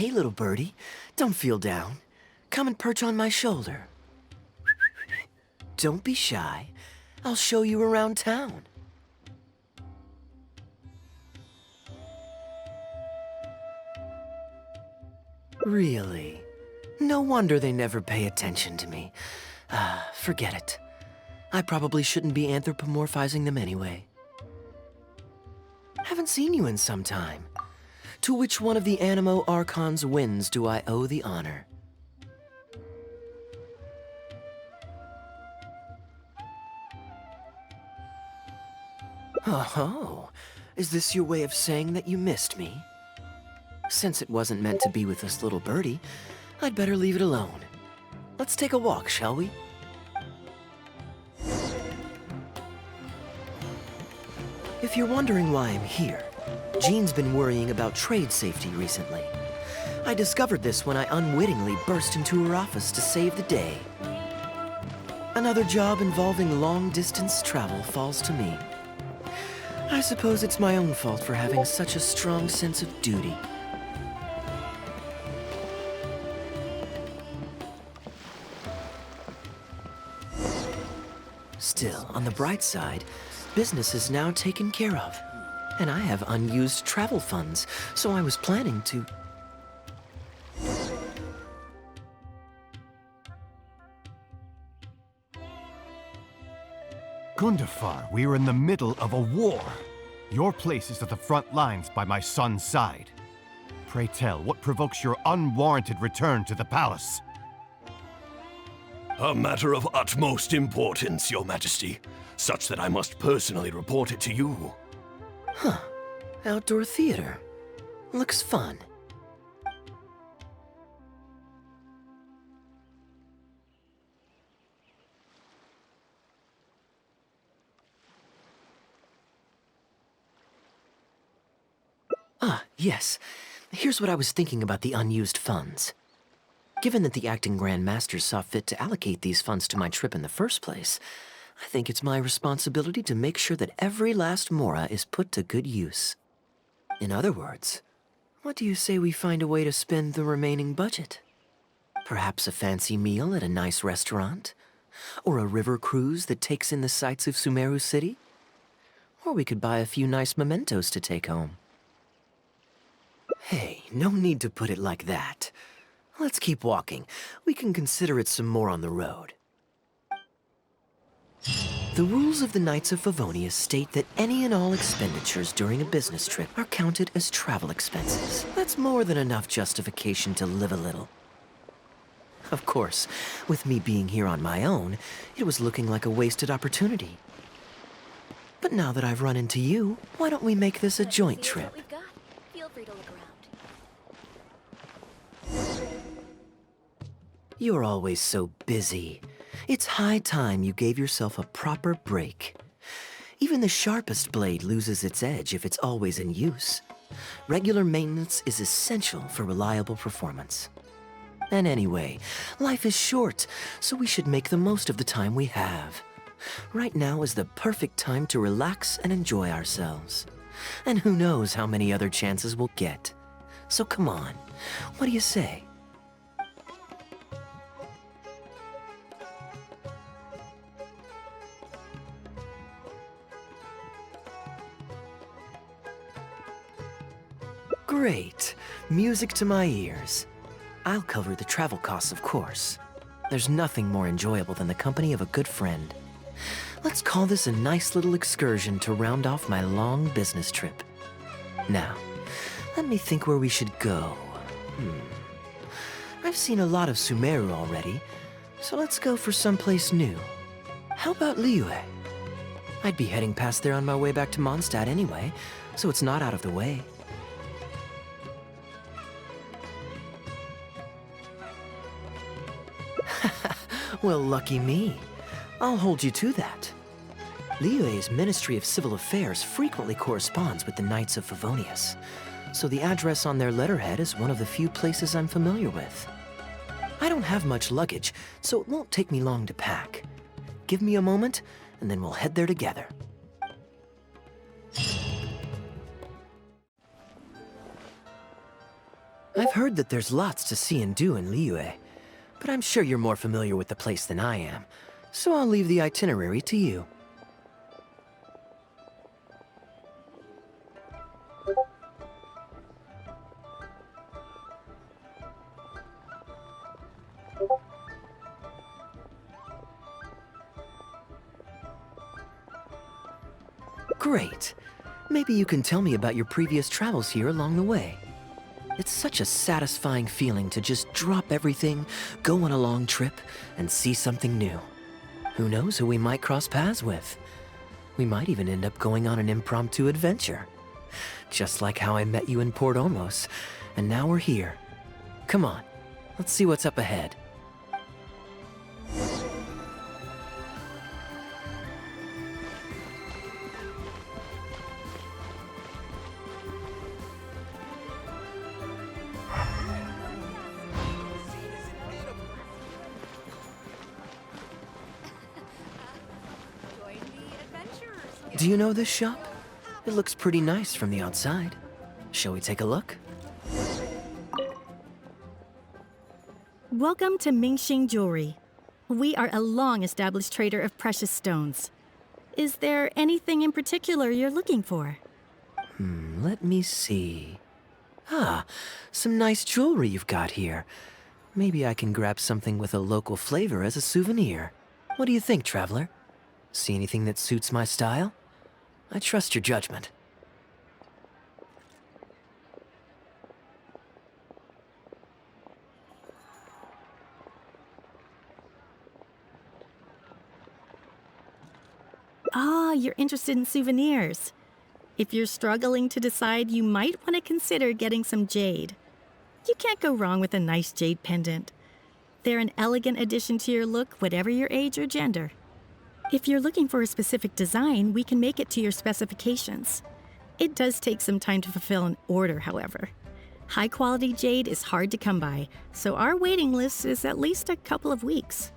Hey, little birdie, don't feel down. Come and perch on my shoulder. Don't be shy. I'll show you around town. Really? No wonder they never pay attention to me. Forget it. I probably shouldn't be anthropomorphizing them anyway. Haven't seen you in some time. To which one of the Animo Archon's winds do I owe the honor? Oh, is this your way of saying that you missed me? Since it wasn't meant to be with this little birdie, I'd better leave it alone. Let's take a walk, shall we? If you're wondering why I'm here, Jean's been worrying about trade safety recently. I discovered this when I unwittingly burst into her office to save the day. Another job involving long-distance travel falls to me. I suppose it's my own fault for having such a strong sense of duty. Still, on the bright side, business is now taken care of. And I have unused travel funds, so I was planning to... Gundafar, we are in the middle of a war. Your place is at the front lines by my son's side. Pray tell, what provokes your unwarranted return to the palace? A matter of utmost importance, Your Majesty, such that I must personally report it to you. Huh. Outdoor theater. Looks fun. Yes. Here's what I was thinking about the unused funds. Given that the acting Grand Master saw fit to allocate these funds to my trip in the first place, I think it's my responsibility to make sure that every last mora is put to good use. In other words, what do you say we find a way to spend the remaining budget? Perhaps a fancy meal at a nice restaurant? Or a river cruise that takes in the sights of Sumeru City? Or we could buy a few nice mementos to take home. Hey, no need to put it like that. Let's keep walking. We can consider it some more on the road. The rules of the Knights of Favonius state that any and all expenditures during a business trip are counted as travel expenses. That's more than enough justification to live a little. Of course, with me being here on my own, it was looking like a wasted opportunity. But now that I've run into you, why don't we make this a joint trip? Feel free to look around. You're always so busy. It's high time you gave yourself a proper break. Even the sharpest blade loses its edge if it's always in use. Regular maintenance is essential for reliable performance. And anyway, life is short, so we should make the most of the time we have. Right now is the perfect time to relax and enjoy ourselves. And who knows how many other chances we'll get. So come on, what do you say? Great. Music to my ears. I'll cover the travel costs, of course. There's nothing more enjoyable than the company of a good friend. Let's call this a nice little excursion to round off my long business trip. Now, let me think where we should go. I've seen a lot of Sumeru already, so let's go for someplace new. How about Liyue? I'd be heading past there on my way back to Mondstadt anyway, so it's not out of the way. Well, lucky me. I'll hold you to that. Liyue's Ministry of Civil Affairs frequently corresponds with the Knights of Favonius, so the address on their letterhead is one of the few places I'm familiar with. I don't have much luggage, so it won't take me long to pack. Give me a moment, and then we'll head there together. I've heard that there's lots to see and do in Liyue, but I'm sure you're more familiar with the place than I am, so I'll leave the itinerary to you. Great. Maybe you can tell me about your previous travels here along the way. It's such a satisfying feeling to just drop everything, go on a long trip, and see something new. Who knows who we might cross paths with? We might even end up going on an impromptu adventure. Just like how I met you in Port Ormos, and now we're here. Come on, let's see what's up ahead. Do you know this shop? It looks pretty nice from the outside. Shall we take a look? Welcome to Mingxing Jewelry. We are a long-established trader of precious stones. Is there anything in particular you're looking for? Let me see. Ah, some nice jewelry you've got here. Maybe I can grab something with a local flavor as a souvenir. What do you think, traveler? See anything that suits my style? I trust your judgment. Ah, you're interested in souvenirs. If you're struggling to decide, you might want to consider getting some jade. You can't go wrong with a nice jade pendant. They're an elegant addition to your look, whatever your age or gender. If you're looking for a specific design, we can make it to your specifications. It does take some time to fulfill an order, however. High-quality jade is hard to come by, so our waiting list is at least a couple of weeks.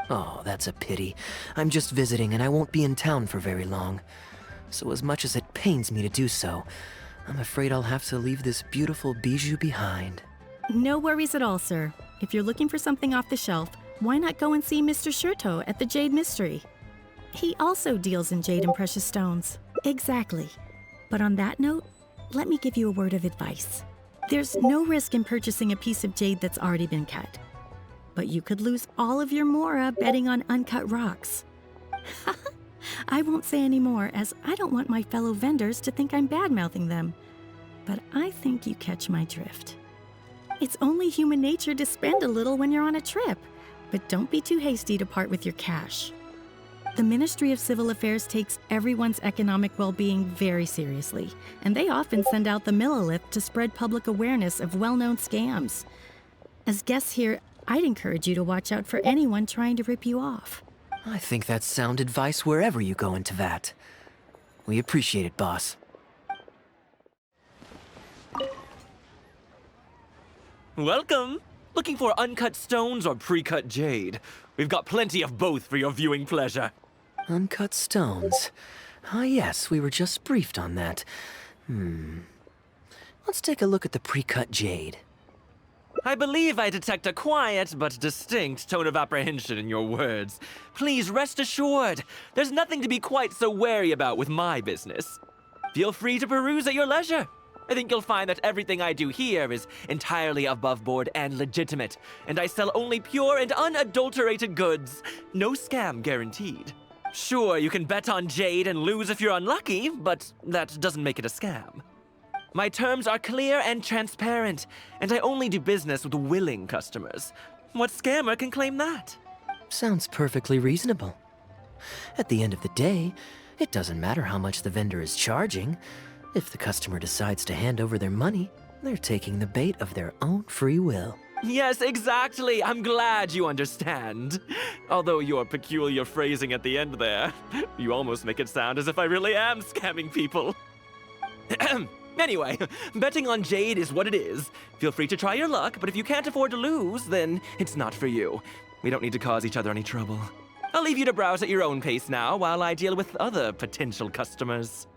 Oh, that's a pity. I'm just visiting and I won't be in town for very long. So as much as it pains me to do so, I'm afraid I'll have to leave this beautiful bijou behind. No worries at all, sir. If you're looking for something off the shelf, why not go and see Mr. Shurto at the Jade Mystery? He also deals in jade and precious stones. Exactly. But on that note, let me give you a word of advice. There's no risk in purchasing a piece of jade that's already been cut. But you could lose all of your mora betting on uncut rocks. I won't say any more, as I don't want my fellow vendors to think I'm bad-mouthing them. But I think you catch my drift. It's only human nature to spend a little when you're on a trip, but don't be too hasty to part with your cash. The Ministry of Civil Affairs takes everyone's economic well-being very seriously, and they often send out the Millilith to spread public awareness of well-known scams. As guests here, I'd encourage you to watch out for anyone trying to rip you off. I think that's sound advice wherever you go into that. We appreciate it, boss. Welcome! Looking for uncut stones or pre-cut jade? We've got plenty of both for your viewing pleasure. Uncut stones. Ah, yes, we were just briefed on that. Let's take a look at the pre-cut jade. I believe I detect a quiet but distinct tone of apprehension in your words. Please rest assured, there's nothing to be quite so wary about with my business. Feel free to peruse at your leisure. I think you'll find that everything I do here is entirely above board and legitimate, and I sell only pure and unadulterated goods. No scam guaranteed. Sure, you can bet on jade and lose if you're unlucky, but that doesn't make it a scam. My terms are clear and transparent, and I only do business with willing customers. What scammer can claim that? Sounds perfectly reasonable. At the end of the day, it doesn't matter how much the vendor is charging. If the customer decides to hand over their money, they're taking the bait of their own free will. Yes, exactly. I'm glad you understand. Although your peculiar phrasing at the end there, you almost make it sound as if I really am scamming people. Anyway, betting on jade is what it is. Feel free to try your luck, but if you can't afford to lose, then it's not for you. We don't need to cause each other any trouble. I'll leave you to browse at your own pace now while I deal with other potential customers.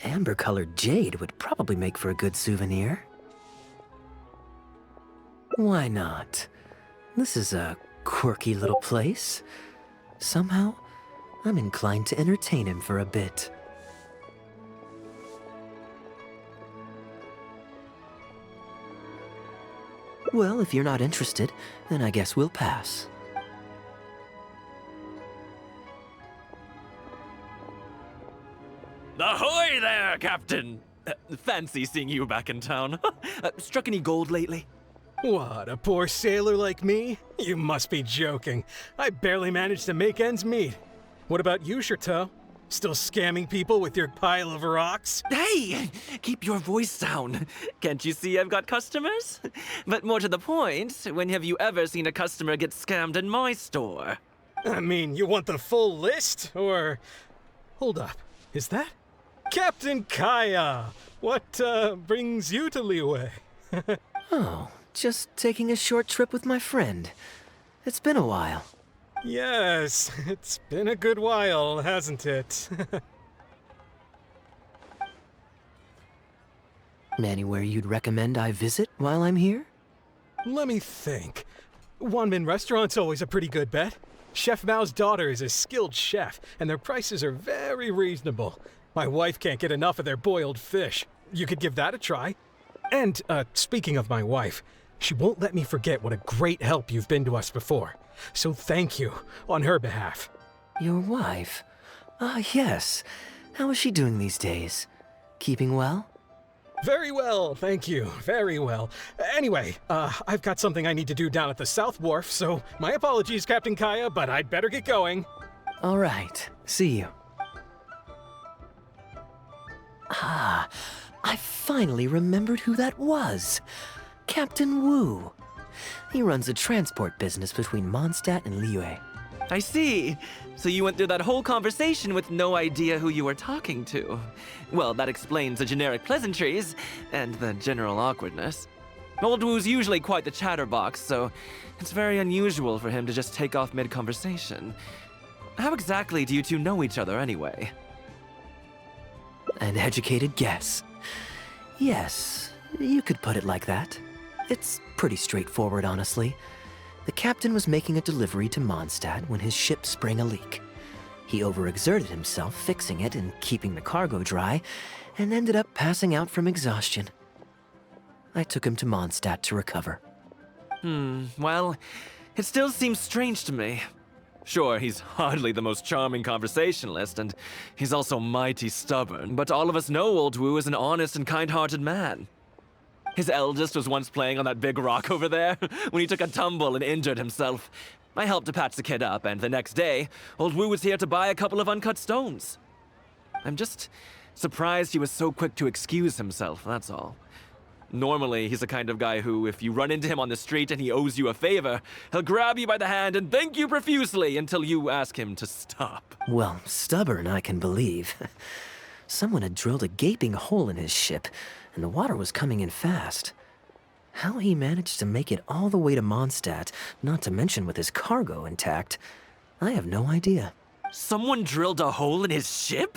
Amber-colored jade would probably make for a good souvenir. Why not? This is a quirky little place. Somehow, I'm inclined to entertain him for a bit. Well, if you're not interested, then I guess we'll pass. Ahoy there, Captain! Fancy seeing you back in town. Struck any gold lately? What, a poor sailor like me? You must be joking. I barely managed to make ends meet. What about you, Chateau? Still scamming people with your pile of rocks? Hey! Keep your voice down. Can't you see I've got customers? But more to the point, when have you ever seen a customer get scammed in my store? I mean, you want the full list? Or... Hold up. Is that... Captain Kaeya! What, brings you to Liyue? Oh, just taking a short trip with my friend. It's been a while. Yes, it's been a good while, hasn't it? Anywhere you'd recommend I visit while I'm here? Let me think. Wanmin Restaurant's always a pretty good bet. Chef Mao's daughter is a skilled chef, and their prices are very reasonable. My wife can't get enough of their boiled fish. You could give that a try. And, speaking of my wife, she won't let me forget what a great help you've been to us before. So thank you, on her behalf. Your wife? Ah, yes. How is she doing these days? Keeping well? Very well, thank you. Very well. Anyway, I've got something I need to do down at the South Wharf, so my apologies, Captain Kaeya, but I'd better get going. All right. See you. Ah, I finally remembered who that was. Captain Wu. He runs a transport business between Mondstadt and Liyue. I see. So you went through that whole conversation with no idea who you were talking to. Well, that explains the generic pleasantries and the general awkwardness. Old Wu's usually quite the chatterbox, so it's very unusual for him to just take off mid-conversation. How exactly do you two know each other anyway? An educated guess. Yes, you could put it like that. It's pretty straightforward, honestly. The captain was making a delivery to Mondstadt when his ship sprang a leak. He overexerted himself fixing it and keeping the cargo dry, and ended up passing out from exhaustion. I took him to Mondstadt to recover. Well, it still seems strange to me. Sure, he's hardly the most charming conversationalist, and he's also mighty stubborn, but all of us know Old Wu is an honest and kind-hearted man. His eldest was once playing on that big rock over there when he took a tumble and injured himself. I helped to patch the kid up, and the next day, Old Wu was here to buy a couple of uncut stones. I'm just surprised he was so quick to excuse himself, that's all. Normally, he's the kind of guy who, if you run into him on the street and he owes you a favor, he'll grab you by the hand and thank you profusely until you ask him to stop. Well, stubborn, I can believe. Someone had drilled a gaping hole in his ship, and the water was coming in fast. How he managed to make it all the way to Mondstadt, not to mention with his cargo intact, I have no idea. Someone drilled a hole in his ship?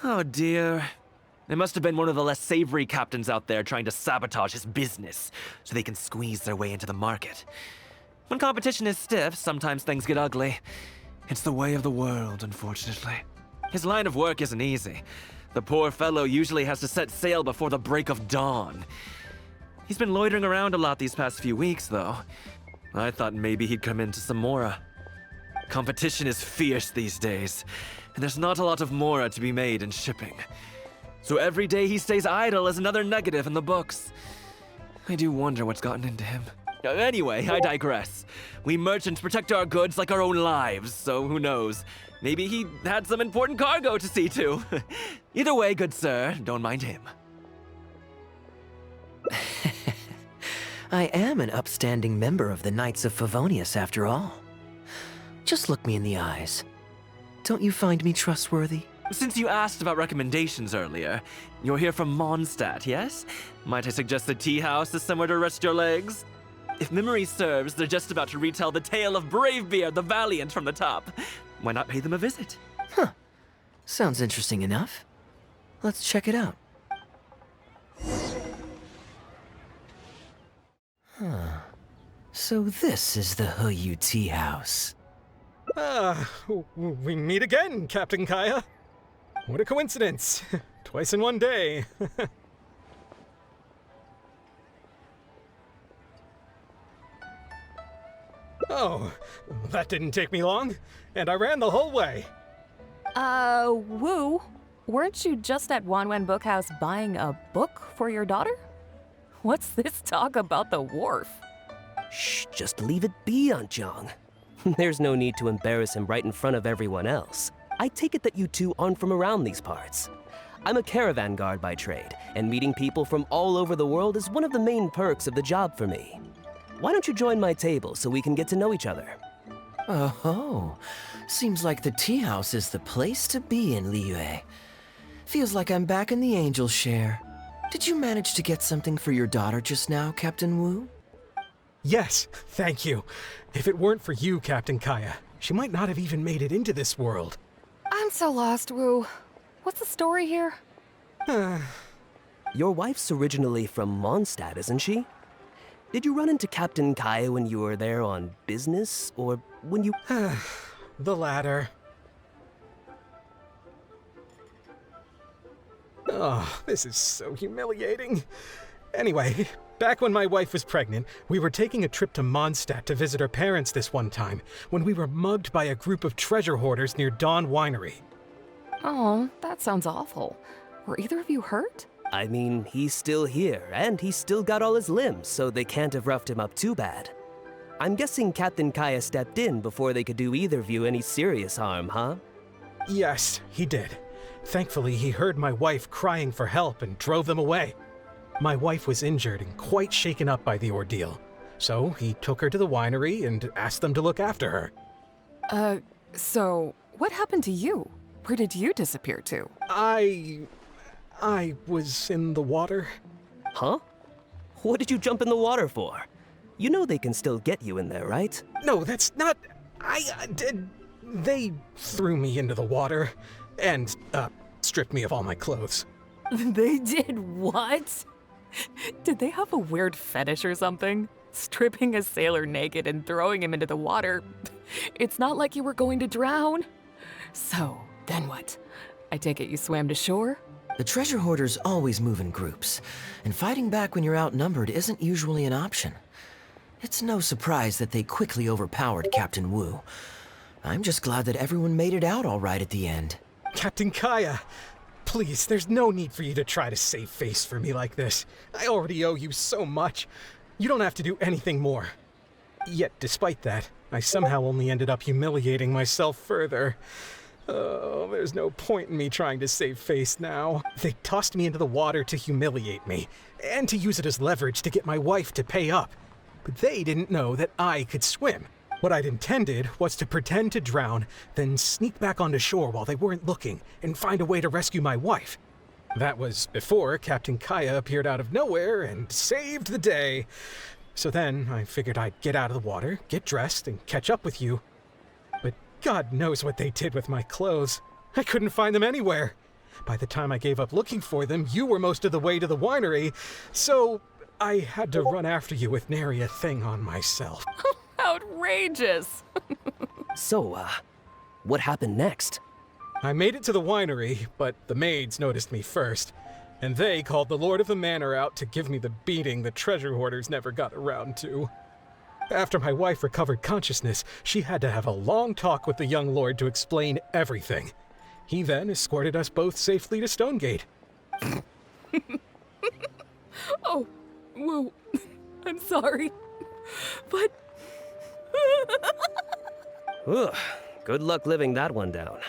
Oh dear. It must have been one of the less savory captains out there trying to sabotage his business so they can squeeze their way into the market. When competition is stiff, sometimes things get ugly. It's the way of the world, unfortunately. His line of work isn't easy. The poor fellow usually has to set sail before the break of dawn. He's been loitering around a lot these past few weeks, though. I thought maybe he'd come into some Mora. Competition is fierce these days, and there's not a lot of Mora to be made in shipping. So every day he stays idle is another negative in the books. I do wonder what's gotten into him. Anyway, I digress. We merchants protect our goods like our own lives, so who knows? Maybe he had some important cargo to see to. Either way, good sir, don't mind him. I am an upstanding member of the Knights of Favonius, after all. Just look me in the eyes. Don't you find me trustworthy? Since you asked about recommendations earlier, you're here from Mondstadt, yes? Might I suggest the tea house is somewhere to rest your legs? If memory serves, they're just about to retell the tale of Bravebeard the Valiant from the top. Why not pay them a visit? Huh. Sounds interesting enough. Let's check it out. So this is the Liyue tea house. We meet again, Captain Kaeya. What a coincidence. Twice in one day. Oh, that didn't take me long, and I ran the whole way. Wu, weren't you just at Wanwen Bookhouse buying a book for your daughter? What's this talk about the wharf? Shh, just leave it be, Aunt Zhang. There's no need to embarrass him right in front of everyone else. I take it that you two aren't from around these parts. I'm a caravan guard by trade, and meeting people from all over the world is one of the main perks of the job for me. Why don't you join my table so we can get to know each other? Oh, seems like the tea house is the place to be in Liyue. Feels like I'm back in the angel share. Did you manage to get something for your daughter just now, Captain Wu? Yes, thank you. If it weren't for you, Captain Kaeya, she might not have even made it into this world. I'm so lost, Wu. What's the story here? Your wife's originally from Mondstadt, isn't she? Did you run into Captain Kaeya when you were there on business, or when you... The latter. Oh, this is so humiliating. Anyway, back when my wife was pregnant, we were taking a trip to Mondstadt to visit her parents this one time, when we were mugged by a group of treasure hoarders near Dawn Winery. Oh, that sounds awful. Were either of you hurt? I mean, he's still here, and he's still got all his limbs, so they can't have roughed him up too bad. I'm guessing Captain Kaeya stepped in before they could do either of you any serious harm, huh? Yes, he did. Thankfully, he heard my wife crying for help and drove them away. My wife was injured and quite shaken up by the ordeal, so he took her to the winery and asked them to look after her. So what happened to you? Where did you disappear to? I was in the water. Huh? What did you jump in the water for? You know they can still get you in there, right? No, that's not... They threw me into the water and, stripped me of all my clothes. They did what? Did they have a weird fetish or something? Stripping a sailor naked and throwing him into the water. It's not like you were going to drown. So, then what? I take it you swam to shore? The treasure hoarders always move in groups, and fighting back when you're outnumbered isn't usually an option. It's no surprise that they quickly overpowered Captain Wu. I'm just glad that everyone made it out all right at the end. Captain Kaeya, please, there's no need for you to try to save face for me like this. I already owe you so much. You don't have to do anything more. Yet, despite that, I somehow only ended up humiliating myself further. Oh, there's no point in me trying to save face now. They tossed me into the water to humiliate me, and to use it as leverage to get my wife to pay up. But they didn't know that I could swim. What I'd intended was to pretend to drown, then sneak back onto shore while they weren't looking, and find a way to rescue my wife. That was before Captain Kaeya appeared out of nowhere and saved the day. So then I figured I'd get out of the water, get dressed, and catch up with you. But God knows what they did with my clothes. I couldn't find them anywhere. By the time I gave up looking for them, you were most of the way to the winery, so I had to run after you with nary a thing on myself. Outrageous! So, what happened next? I made it to the winery, but the maids noticed me first, and they called the Lord of the Manor out to give me the beating the treasure hoarders never got around to. After my wife recovered consciousness, she had to have a long talk with the young lord to explain everything. He then escorted us both safely to Stonegate. Oh, Wu, I'm sorry, but... Ugh, good luck living that one down.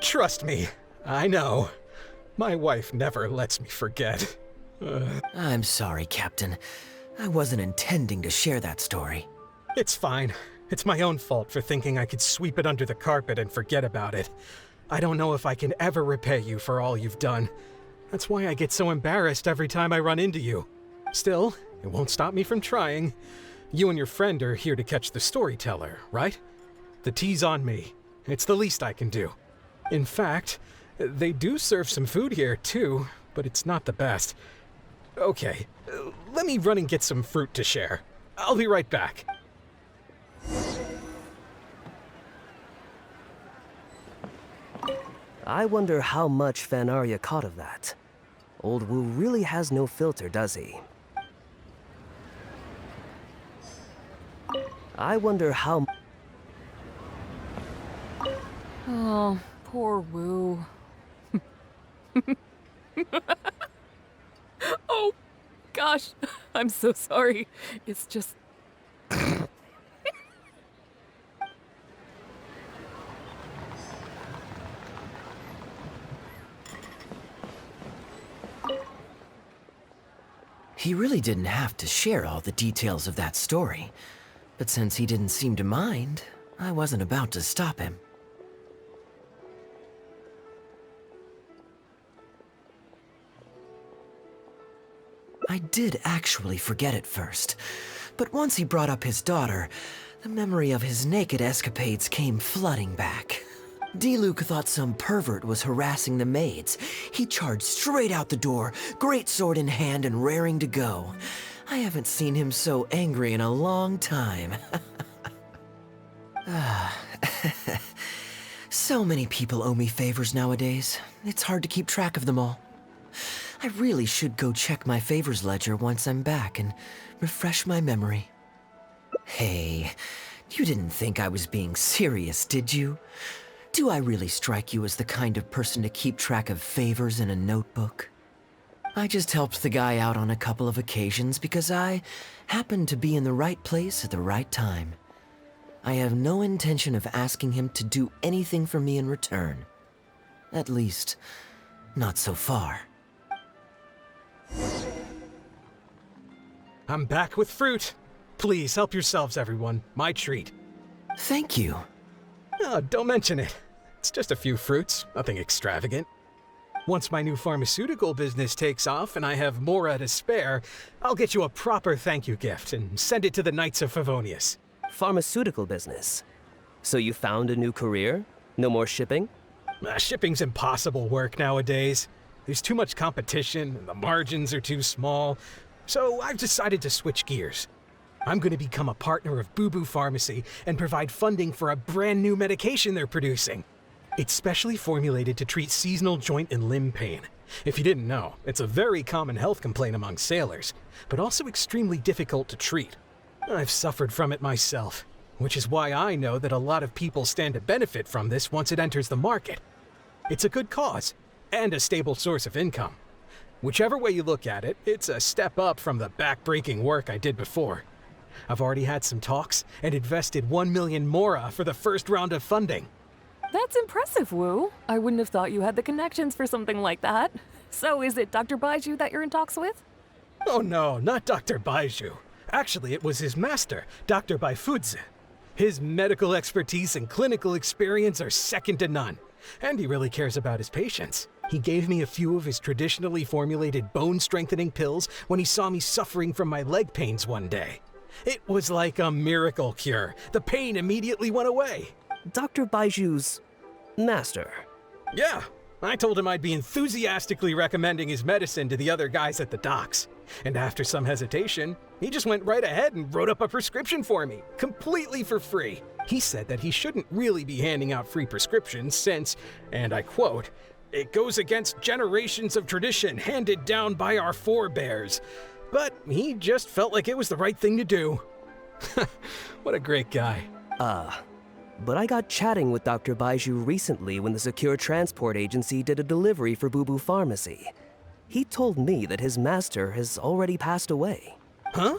Trust me, I know. My wife never lets me forget. I'm sorry, Captain. I wasn't intending to share that story. It's fine. It's my own fault for thinking I could sweep it under the carpet and forget about it. I don't know if I can ever repay you for all you've done. That's why I get so embarrassed every time I run into you. Still, it won't stop me from trying. You and your friend are here to catch the storyteller, right? The tea's on me. It's the least I can do. In fact, they do serve some food here, too, but it's not the best. Okay, let me run and get some fruit to share. I'll be right back. I wonder how much Fanaria caught of that. Old Wu really has no filter, does he? I wonder how... Oh, poor Wu. Oh, gosh. I'm so sorry. It's just... He really didn't have to share all the details of that story. But since he didn't seem to mind, I wasn't about to stop him. I did actually forget at first, but once he brought up his daughter, the memory of his naked escapades came flooding back. D-Luke thought some pervert was harassing the maids. He charged straight out the door, great sword in hand and raring to go. I haven't seen him so angry in a long time. So many people owe me favors nowadays. It's hard to keep track of them all. I really should go check my favors ledger once I'm back and refresh my memory. Hey, you didn't think I was being serious, did you? Do I really strike you as the kind of person to keep track of favors in a notebook? I just helped the guy out on a couple of occasions because I happened to be in the right place at the right time. I have no intention of asking him to do anything for me in return. At least, not so far. I'm back with fruit. Please help yourselves, everyone. My treat. Thank you. Oh, don't mention it. It's just a few fruits, nothing extravagant. Once my new pharmaceutical business takes off and I have Mora to spare, I'll get you a proper thank you gift and send it to the Knights of Favonius. Pharmaceutical business. So you found a new career? No more shipping? Shipping's impossible work nowadays. There's too much competition, and the margins are too small. So I've decided to switch gears. I'm going to become a partner of Boo Boo Pharmacy and provide funding for a brand new medication they're producing. It's specially formulated to treat seasonal joint and limb pain. If you didn't know, it's a very common health complaint among sailors, but also extremely difficult to treat. I've suffered from it myself, which is why I know that a lot of people stand to benefit from this once it enters the market. It's a good cause, and a stable source of income. Whichever way you look at it, it's a step up from the back-breaking work I did before. I've already had some talks and invested 1 million Mora for the first round of funding. That's impressive, Wu. I wouldn't have thought you had the connections for something like that. So is it Dr. Baiju that you're in talks with? Oh no, not Dr. Baiju. Actually, it was his master, Dr. Baifudze. His medical expertise and clinical experience are second to none, and he really cares about his patients. He gave me a few of his traditionally formulated bone-strengthening pills when he saw me suffering from my leg pains one day. It was like a miracle cure. The pain immediately went away. Dr. Baiju's master. Yeah, I told him I'd be enthusiastically recommending his medicine to the other guys at the docks. And after some hesitation, he just went right ahead and wrote up a prescription for me, completely for free. He said that he shouldn't really be handing out free prescriptions since, and I quote, "It goes against generations of tradition handed down by our forebears." But he just felt like it was the right thing to do. What a great guy. But I got chatting with Dr. Baiju recently when the Secure Transport Agency did a delivery for Boo Boo Pharmacy. He told me that his master has already passed away. Huh?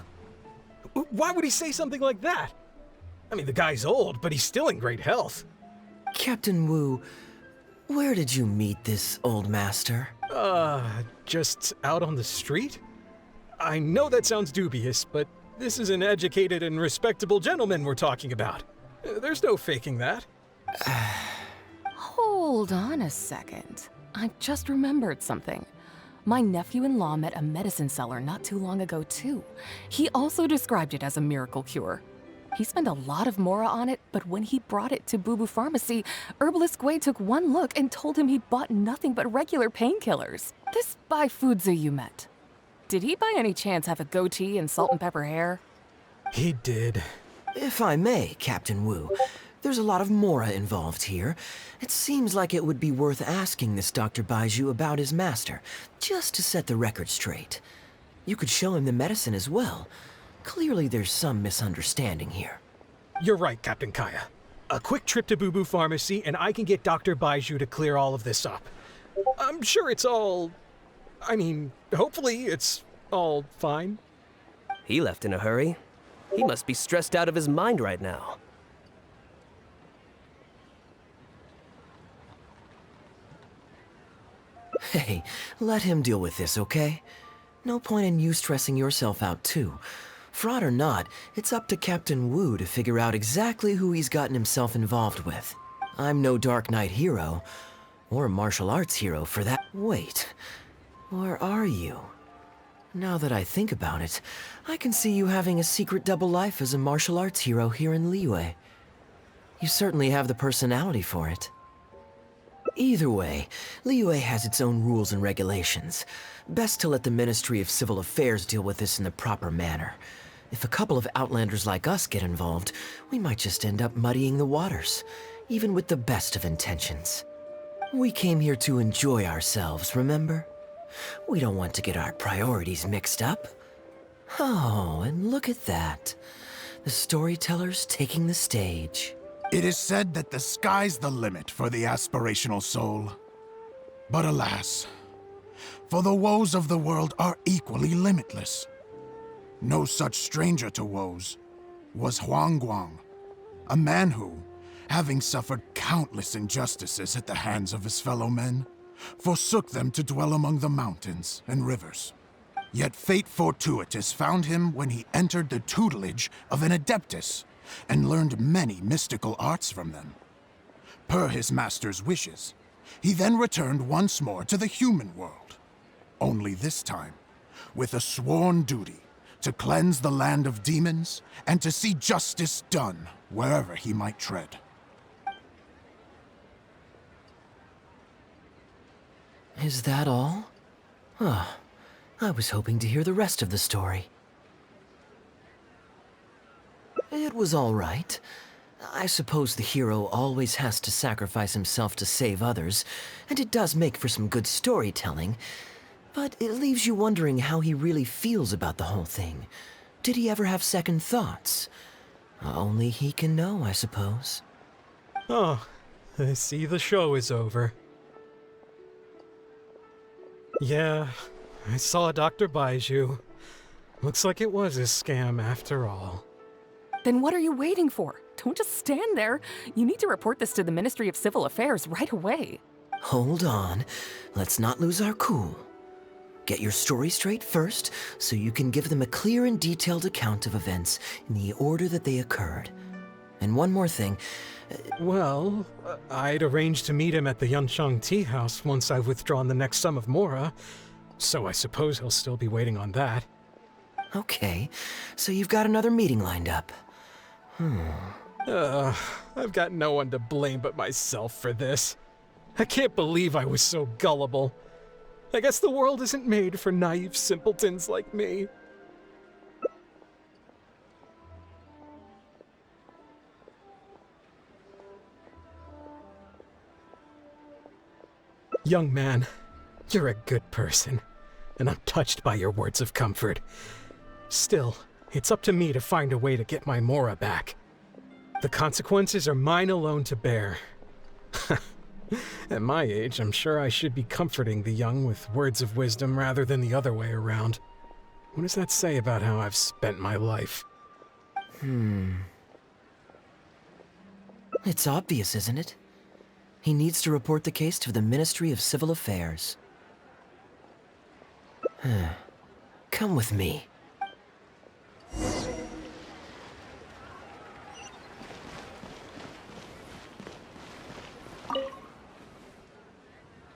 Why would he say something like that? I mean, the guy's old, but he's still in great health. Captain Wu, where did you meet this old master? Just out on the street? I know that sounds dubious, but this is an educated and respectable gentleman we're talking about. There's no faking that. Hold on a second. I just remembered something. My nephew-in-law met a medicine seller not too long ago, too. He also described it as a miracle cure. He spent a lot of Mora on it, but when he brought it to Boo Boo Pharmacy, Herbalist Gui took one look and told him he bought nothing but regular painkillers. This Baifudze you met. Did he by any chance have a goatee and salt and pepper hair? He did. If I may, Captain Wu, there's a lot of Mora involved here. It seems like it would be worth asking this Dr. Baiju about his master, just to set the record straight. You could show him the medicine as well. Clearly there's some misunderstanding here. You're right, Captain Kaeya. A quick trip to Boo Boo Pharmacy and I can get Dr. Baiju to clear all of this up. I'm sure it's all... I mean, hopefully it's all fine. He left in a hurry. He must be stressed out of his mind right now. Hey, let him deal with this, okay? No point in you stressing yourself out too. Fraud or not, it's up to Captain Wu to figure out exactly who he's gotten himself involved with. I'm no Dark Knight hero, or martial arts hero for that. Wait, or are you? Now that I think about it, I can see you having a secret double life as a martial arts hero here in Liyue. You certainly have the personality for it. Either way, Liyue has its own rules and regulations. Best to let the Ministry of Civil Affairs deal with this in the proper manner. If a couple of outlanders like us get involved, we might just end up muddying the waters, even with the best of intentions. We came here to enjoy ourselves, remember? We don't want to get our priorities mixed up. Oh, and look at that. The storyteller's taking the stage. It is said that the sky's the limit for the aspirational soul. But alas, for the woes of the world are equally limitless. No such stranger to woes was Huang Guang, a man who, having suffered countless injustices at the hands of his fellow men, forsook them to dwell among the mountains and rivers. Yet fate fortuitous found him when he entered the tutelage of an adeptus and learned many mystical arts from them. Per his master's wishes, he then returned once more to the human world, only this time with a sworn duty to cleanse the land of demons and to see justice done wherever he might tread. Is that all? Huh. I was hoping to hear the rest of the story. It was all right. I suppose the hero always has to sacrifice himself to save others, and it does make for some good storytelling. But it leaves you wondering how he really feels about the whole thing. Did he ever have second thoughts? Only he can know, I suppose. Oh, I see the show is over. Yeah, I saw Dr. Baiju. Looks like it was a scam after all. Then what are you waiting for? Don't just stand there. You need to report this to the Ministry of Civil Affairs right away. Hold on. Let's not lose our cool. Get your story straight first, so you can give them a clear and detailed account of events in the order that they occurred. And one more thing. Well, I'd arranged to meet him at the Yunshang Tea House once I've withdrawn the next sum of Mora, so I suppose he'll still be waiting on that. Okay, so you've got another meeting lined up. I've got no one to blame but myself for this. I can't believe I was so gullible. I guess the world isn't made for naive simpletons like me. Young man, you're a good person, and I'm touched by your words of comfort. Still, it's up to me to find a way to get my Mora back. The consequences are mine alone to bear. At my age, I'm sure I should be comforting the young with words of wisdom rather than the other way around. What does that say about how I've spent my life? It's obvious, isn't it? He needs to report the case to the Ministry of Civil Affairs. Come with me.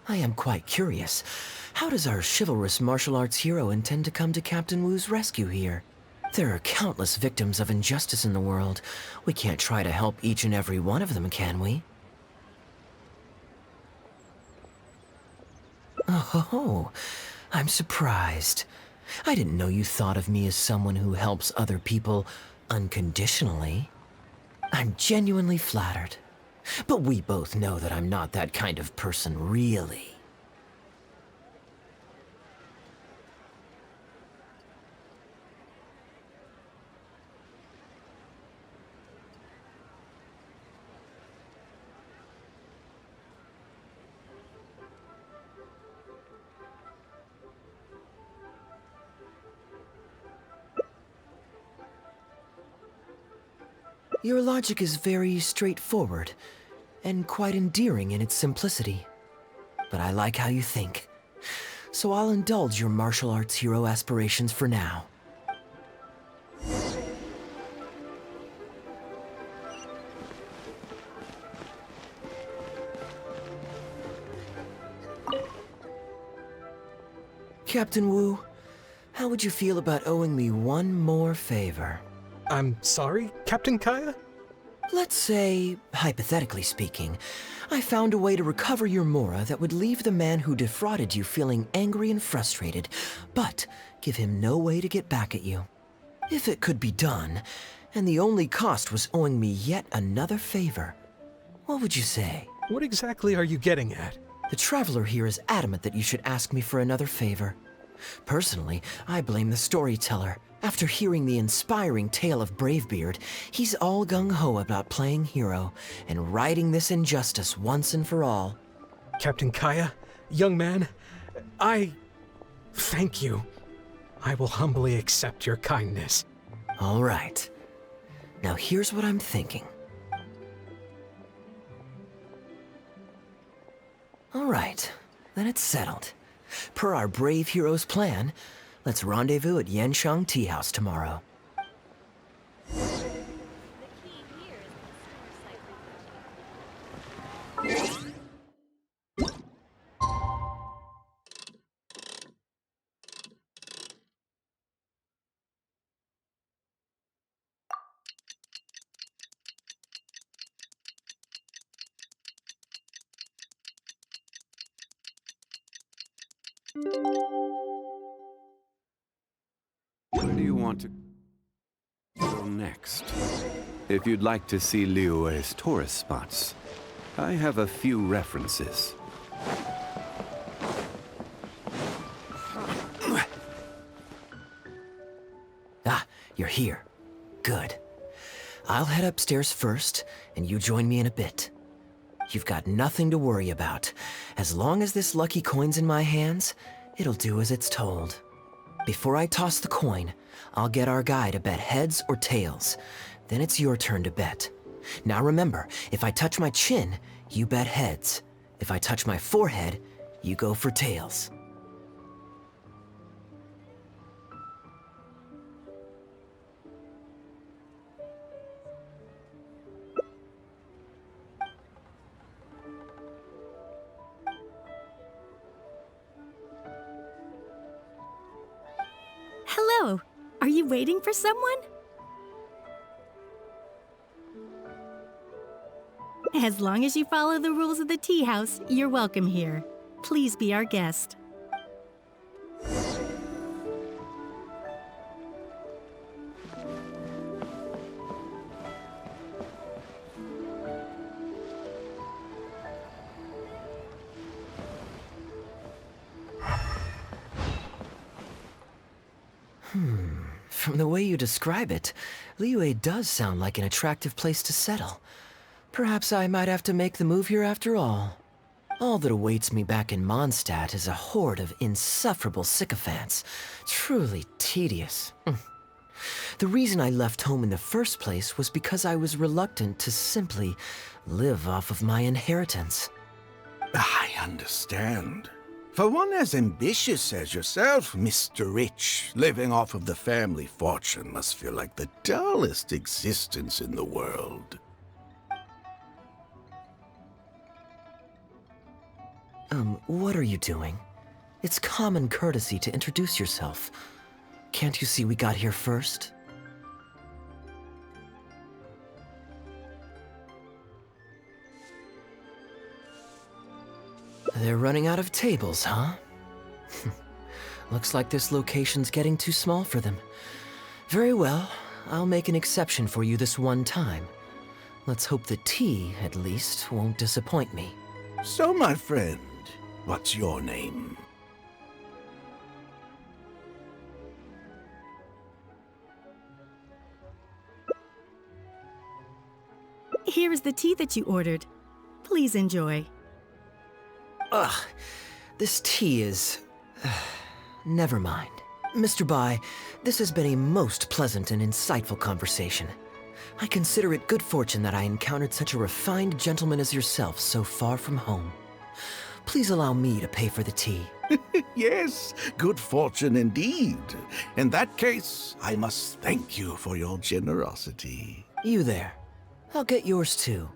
I am quite curious. How does our chivalrous martial arts hero intend to come to Captain Wu's rescue here? There are countless victims of injustice in the world. We can't try to help each and every one of them, can we? Oh, I'm surprised. I didn't know you thought of me as someone who helps other people unconditionally. I'm genuinely flattered. But we both know that I'm not that kind of person, really. Your logic is very straightforward, and quite endearing in its simplicity. But I like how you think, so I'll indulge your martial arts hero aspirations for now. Captain Wu, how would you feel about owing me one more favor? I'm sorry, Captain Kaeya? Let's say, hypothetically speaking, I found a way to recover your Mora that would leave the man who defrauded you feeling angry and frustrated, but give him no way to get back at you. If it could be done, and the only cost was owing me yet another favor, what would you say? What exactly are you getting at? The Traveler here is adamant that you should ask me for another favor. Personally, I blame the storyteller. After hearing the inspiring tale of Bravebeard, he's all gung-ho about playing hero and righting this injustice once and for all. Captain Kaeya, young man, I thank you. I will humbly accept your kindness. All right. Now here's what I'm thinking. All right, then it's settled. Per our brave hero's plan, let's rendezvous at Yanshang Tea House tomorrow. The key here is the site. Where do you want to go next? If you'd like to see Liyue's tourist spots, I have a few references. Ah, you're here. Good. I'll head upstairs first, and you join me in a bit. You've got nothing to worry about. As long as this lucky coin's in my hands, it'll do as it's told. Before I toss the coin, I'll get our guy to bet heads or tails. Then it's your turn to bet. Now remember, if I touch my chin, you bet heads. If I touch my forehead, you go for tails. Hello. Are you waiting for someone? As long as you follow the rules of the tea house, you're welcome here. Please be our guest. From the way you describe it, Liyue does sound like an attractive place to settle. Perhaps I might have to make the move here after all. All that awaits me back in Mondstadt is a horde of insufferable sycophants. Truly tedious. The reason I left home in the first place was because I was reluctant to simply live off of my inheritance. I understand. For one as ambitious as yourself, Mr. Rich, living off of the family fortune must feel like the dullest existence in the world. What are you doing? It's common courtesy to introduce yourself. Can't you see we got here first? They're running out of tables, huh? Looks like this location's getting too small for them. Very well, I'll make an exception for you this one time. Let's hope the tea, at least, won't disappoint me. So, my friend, what's your name? Here is the tea that you ordered. Please enjoy. Ugh, this tea is... never mind. Mr. Bai, this has been a most pleasant and insightful conversation. I consider it good fortune that I encountered such a refined gentleman as yourself so far from home. Please allow me to pay for the tea. Yes, good fortune indeed. In that case, I must thank you for your generosity. You there. I'll get yours too.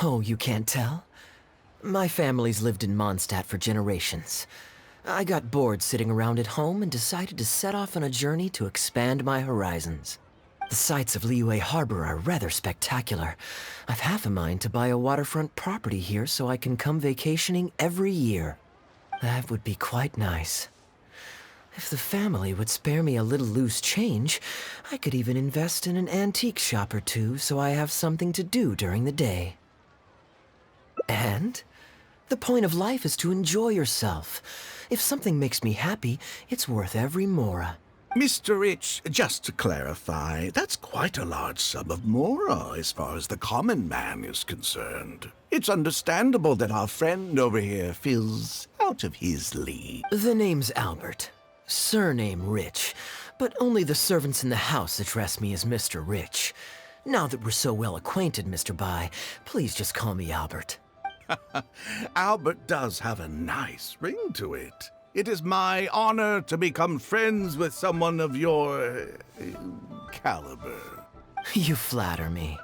Oh, you can't tell? My family's lived in Mondstadt for generations. I got bored sitting around at home and decided to set off on a journey to expand my horizons. The sights of Liyue Harbor are rather spectacular. I've half a mind to buy a waterfront property here so I can come vacationing every year. That would be quite nice. If the family would spare me a little loose change, I could even invest in an antique shop or two so I have something to do during the day. And the point of life is to enjoy yourself. If something makes me happy, it's worth every mora. Mr. Rich, just to clarify, that's quite a large sum of mora as far as the common man is concerned. It's understandable that our friend over here feels out of his league. The name's Albert. Surname Rich. But only the servants in the house address me as Mr. Rich. Now that we're so well acquainted, Mr. Bai, please just call me Albert. Albert does have a nice ring to it. It is my honor to become friends with someone of your caliber. You flatter me.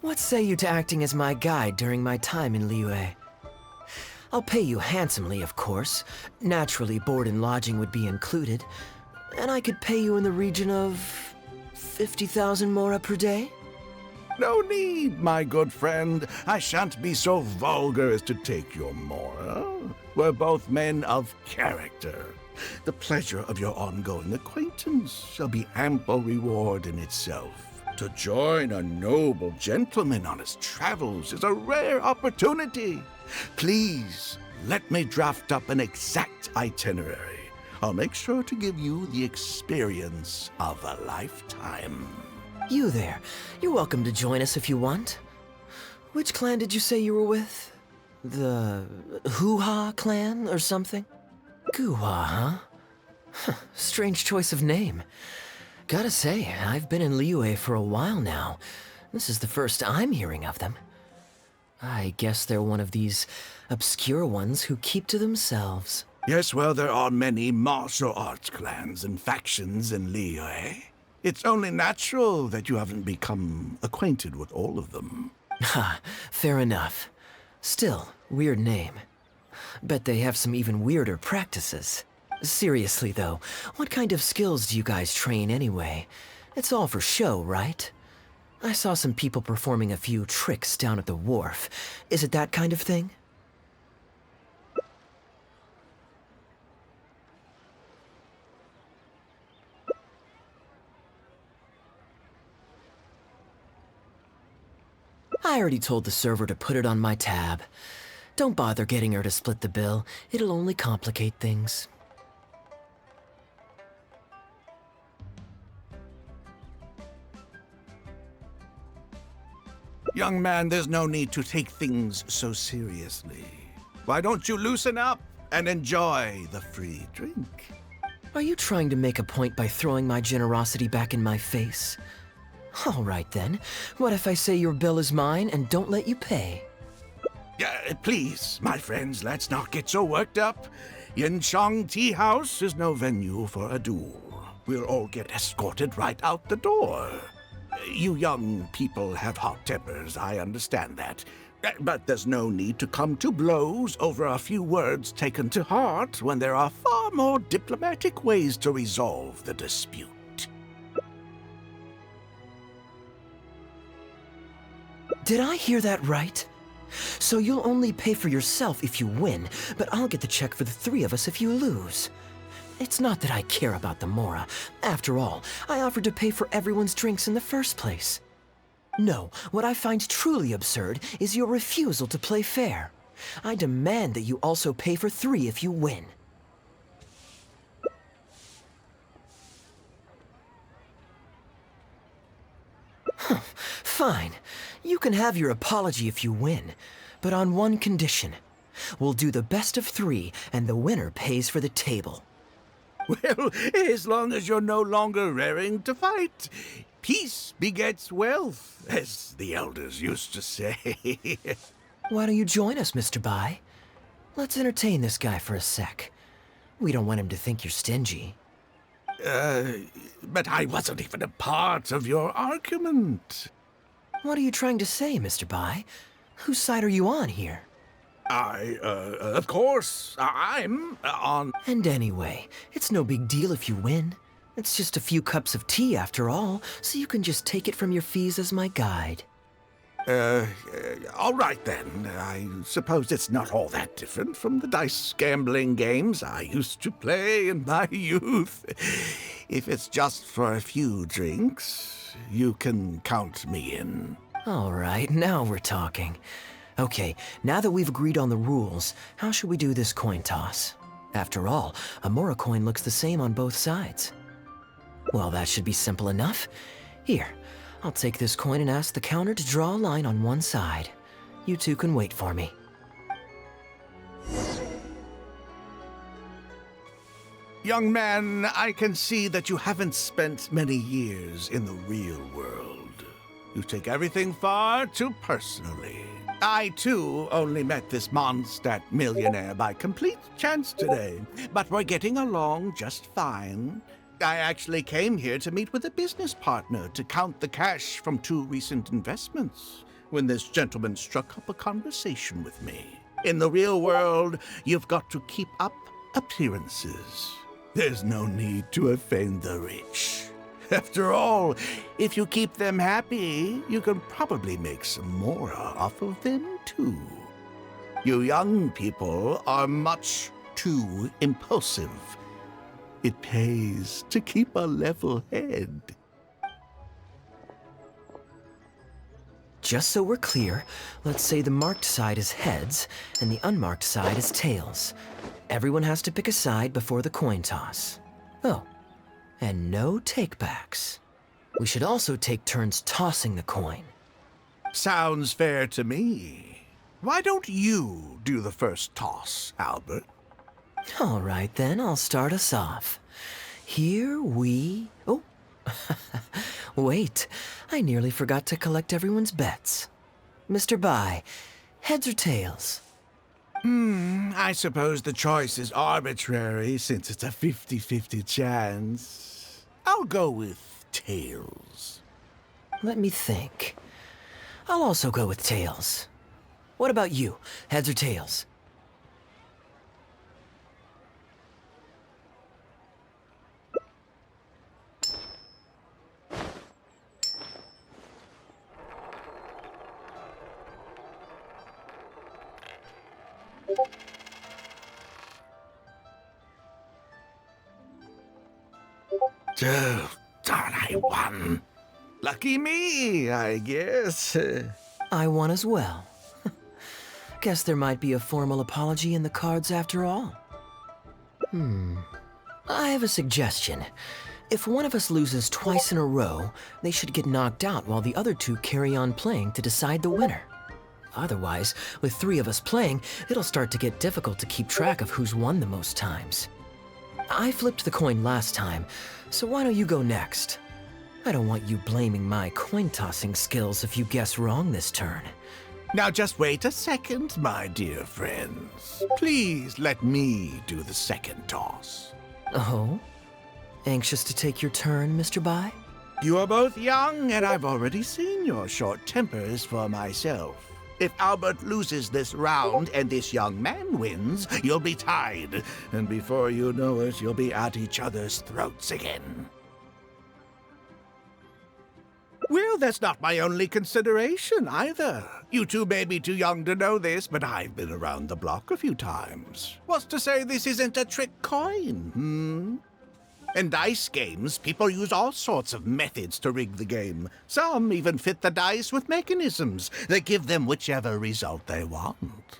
What say you to acting as my guide during my time in Liyue? I'll pay you handsomely, of course. Naturally, board and lodging would be included. And I could pay you in the region of 50,000 mora per day? No need, my good friend. I shan't be so vulgar as to take your mora. We're both men of character. The pleasure of your ongoing acquaintance shall be ample reward in itself. To join a noble gentleman on his travels is a rare opportunity. Please, let me draft up an exact itinerary. I'll make sure to give you the experience of a lifetime. You there. You're welcome to join us if you want. Which clan did you say you were with? The Hoo-Ha clan or something? Goo-Ha, huh? Strange choice of name. Gotta say, I've been in Liyue for a while now. This is the first I'm hearing of them. I guess they're one of these obscure ones who keep to themselves. Yes, well, there are many martial arts clans and factions in Liyue. It's only natural that you haven't become acquainted with all of them. Ha, fair enough. Still, weird name. Bet they have some even weirder practices. Seriously though, what kind of skills do you guys train anyway? It's all for show, right? I saw some people performing a few tricks down at the wharf. Is it that kind of thing? I already told the server to put it on my tab. Don't bother getting her to split the bill. It'll only complicate things. Young man, there's no need to take things so seriously. Why don't you loosen up and enjoy the free drink? Are you trying to make a point by throwing my generosity back in my face? All right then. What if I say your bill is mine and don't let you pay? Please, my friends, let's not get so worked up. Yinchang Tea House is no venue for a duel. We'll all get escorted right out the door. You young people have hot tempers, I understand that. But there's no need to come to blows over a few words taken to heart when there are far more diplomatic ways to resolve the dispute. Did I hear that right? So you'll only pay for yourself if you win, but I'll get the check for the three of us if you lose. It's not that I care about the Mora. After all, I offered to pay for everyone's drinks in the first place. No, what I find truly absurd is your refusal to play fair. I demand that you also pay for three if you win. Fine. You can have your apology if you win, but on one condition. We'll do the best of three, and the winner pays for the table. Well, as long as you're no longer raring to fight, peace begets wealth, as the elders used to say. Why don't you join us, Mr. Bai? Let's entertain this guy for a sec. We don't want him to think you're stingy. But I wasn't even a part of your argument. What are you trying to say, Mr. Bai? Whose side are you on here? Of course, I'm on... And anyway, it's no big deal if you win. It's just a few cups of tea after all, so you can just take it from your fees as my guide. All right then. I suppose it's not all that different from the dice gambling games I used to play in my youth. If it's just for a few drinks, you can count me in. All right, now we're talking. Okay, now that we've agreed on the rules, how should we do this coin toss? After all, a Mora coin looks the same on both sides. Well, that should be simple enough. Here, I'll take this coin and ask the counter to draw a line on one side. You two can wait for me. Young man, I can see that you haven't spent many years in the real world. You take everything far too personally. I, too, only met this Mondstadt millionaire by complete chance today, but we're getting along just fine. I actually came here to meet with a business partner to count the cash from 2 recent investments, when this gentleman struck up a conversation with me. In the real world, you've got to keep up appearances. There's no need to offend the rich. After all, if you keep them happy, you can probably make some more off of them, too. You young people are much too impulsive. It pays to keep a level head. Just so we're clear, let's say the marked side is heads, and the unmarked side is tails. Everyone has to pick a side before the coin toss. Oh, and no takebacks. We should also take turns tossing the coin. Sounds fair to me. Why don't you do the first toss, Albert? All right then, I'll start us off. Here we... Oh, wait, I nearly forgot to collect everyone's bets. Mr. Bai, heads or tails? I suppose the choice is arbitrary since it's a 50-50 chance. I'll go with tails. Let me think. I'll also go with tails. What about you, heads or tails? Oh, darn, I won. Lucky me, I guess. I won as well. Guess there might be a formal apology in the cards after all. I have a suggestion. If one of us loses twice in a row, they should get knocked out while the other two carry on playing to decide the winner. Otherwise, with 3 of us playing, it'll start to get difficult to keep track of who's won the most times. I flipped the coin last time, so why don't you go next? I don't want you blaming my coin-tossing skills if you guess wrong this turn. Now just wait a second, my dear friends. Please let me do the second toss. Oh? Anxious to take your turn, Mr. Bai? You are both young, and I've already seen your short tempers for myself. If Albert loses this round and this young man wins, you'll be tied. And before you know it, you'll be at each other's throats again. Well that's not my only consideration either. You two may be too young to know this, but I've been around the block a few times. What's to say this isn't a trick coin, hmm? In dice games, people use all sorts of methods to rig the game. Some even fit the dice with mechanisms that give them whichever result they want.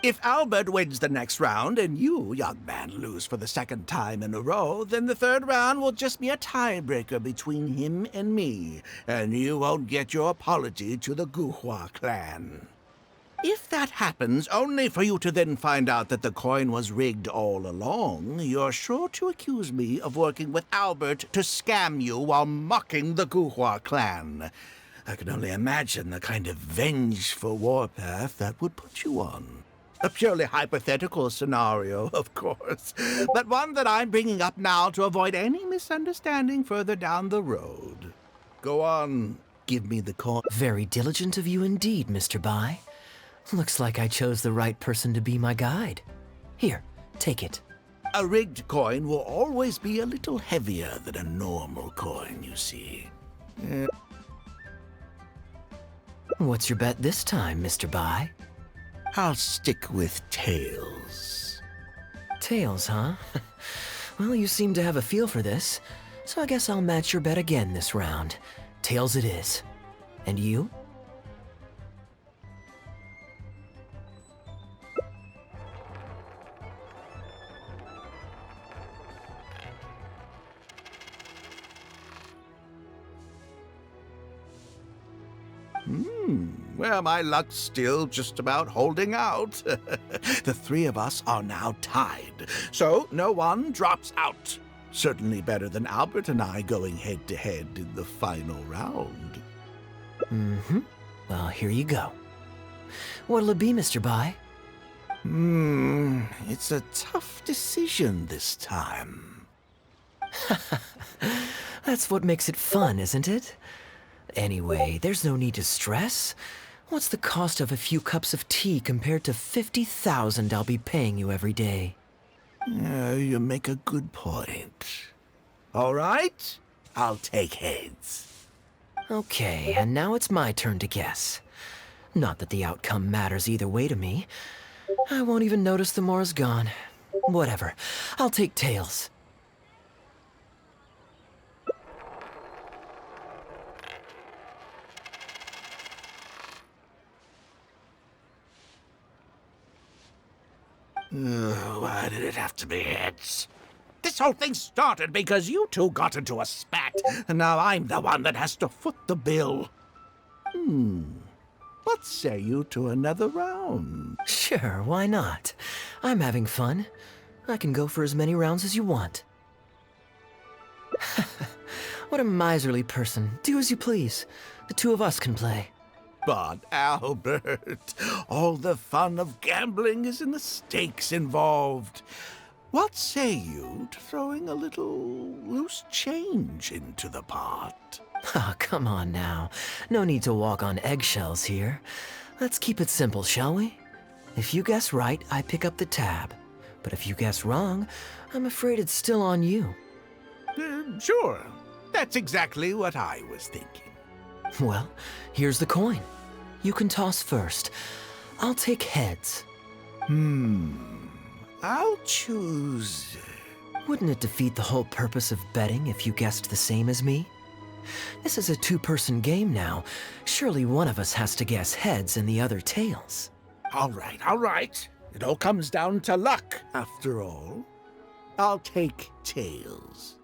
If Albert wins the next round and you, young man, lose for the second time in a row, then the third round will just be a tiebreaker between him and me, and you won't get your apology to the Guhua clan. If that happens, only for you to then find out that the coin was rigged all along, you're sure to accuse me of working with Albert to scam you while mocking the Guhua clan. I can only imagine the kind of vengeful warpath that would put you on. A purely hypothetical scenario, of course, but one that I'm bringing up now to avoid any misunderstanding further down the road. Go on, give me the coin. Very diligent of you indeed, Mr. Bai. Looks like I chose the right person to be my guide. Here, take it. A rigged coin will always be a little heavier than a normal coin, you see. What's your bet this time, Mr. Bai? I'll stick with tails. Tails, huh? Well, you seem to have a feel for this, so I guess I'll match your bet again this round. Tails it is. And you? Well, my luck's still just about holding out. The three of us are now tied, so no one drops out. Certainly better than Albert and I going head-to-head in the final round. Mm-hmm. Well, here you go. What'll it be, Mr. Bai? It's a tough decision this time. That's what makes it fun, isn't it? Anyway, there's no need to stress. What's the cost of a few cups of tea compared to 50,000 I'll be paying you every day? You make a good point. All right, I'll take heads. Okay, and now it's my turn to guess. Not that the outcome matters either way to me. I won't even notice the more's gone. Whatever, I'll take tails. Why did it have to be heads? This whole thing started because you two got into a spat, and now I'm the one that has to foot the bill. What say you to another round? Sure, why not? I'm having fun. I can go for as many rounds as you want. What a miserly person. Do as you please. The two of us can play. But, Albert, all the fun of gambling is in the stakes involved. What say you to throwing a little loose change into the pot? Oh, come on now. No need to walk on eggshells here. Let's keep it simple, shall we? If you guess right, I pick up the tab. But if you guess wrong, I'm afraid it's still on you. Sure. That's exactly what I was thinking. Well, here's the coin. You can toss first. I'll take heads. I'll choose... Wouldn't it defeat the whole purpose of betting if you guessed the same as me? This is a two-person game now. Surely one of us has to guess heads and the other tails. All right. It all comes down to luck, after all. I'll take tails.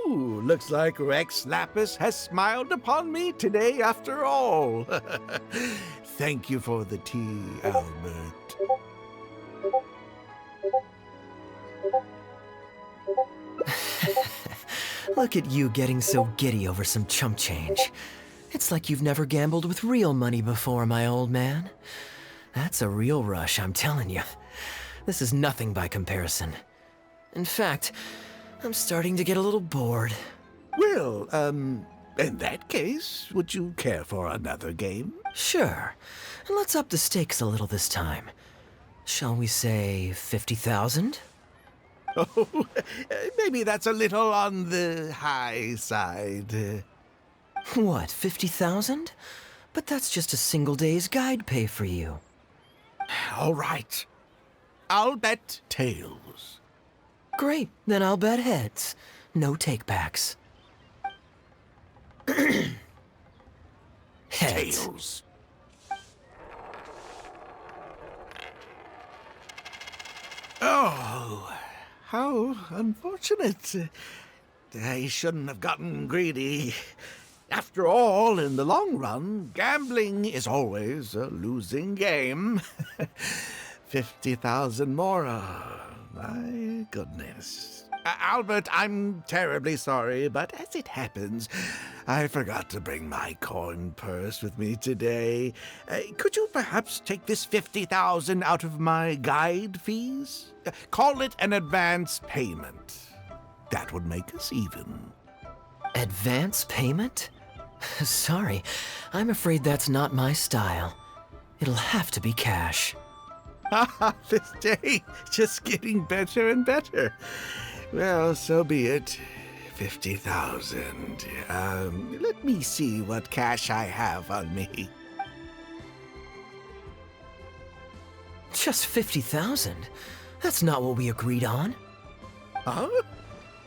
Ooh, looks like Rex Lapis has smiled upon me today after all. Thank you for the tea, Albert. Look at you getting so giddy over some chump change. It's like you've never gambled with real money before, my old man. That's a real rush, I'm telling you. This is nothing by comparison. In fact, I'm starting to get a little bored. Well, in that case, would you care for another game? Sure. And let's up the stakes a little this time. Shall we say 50,000? Oh, maybe that's a little on the high side. What, 50,000? But that's just a single day's guide pay for you. All right. I'll bet tails. Great, then I'll bet heads. No takebacks. Heads. Tails. Oh, how unfortunate. I shouldn't have gotten greedy. After all, in the long run, gambling is always a losing game. 50,000 more. My goodness. Albert, I'm terribly sorry, but as it happens, I forgot to bring my coin purse with me today. Could you perhaps take this 50,000 out of my guide fees? Call it an advance payment. That would make us even. Advance payment? Sorry, I'm afraid that's not my style. It'll have to be cash. This day just getting better and better. Well, so be it. 50,000. Let me see what cash I have on me. Just 50,000? That's not what we agreed on. Huh?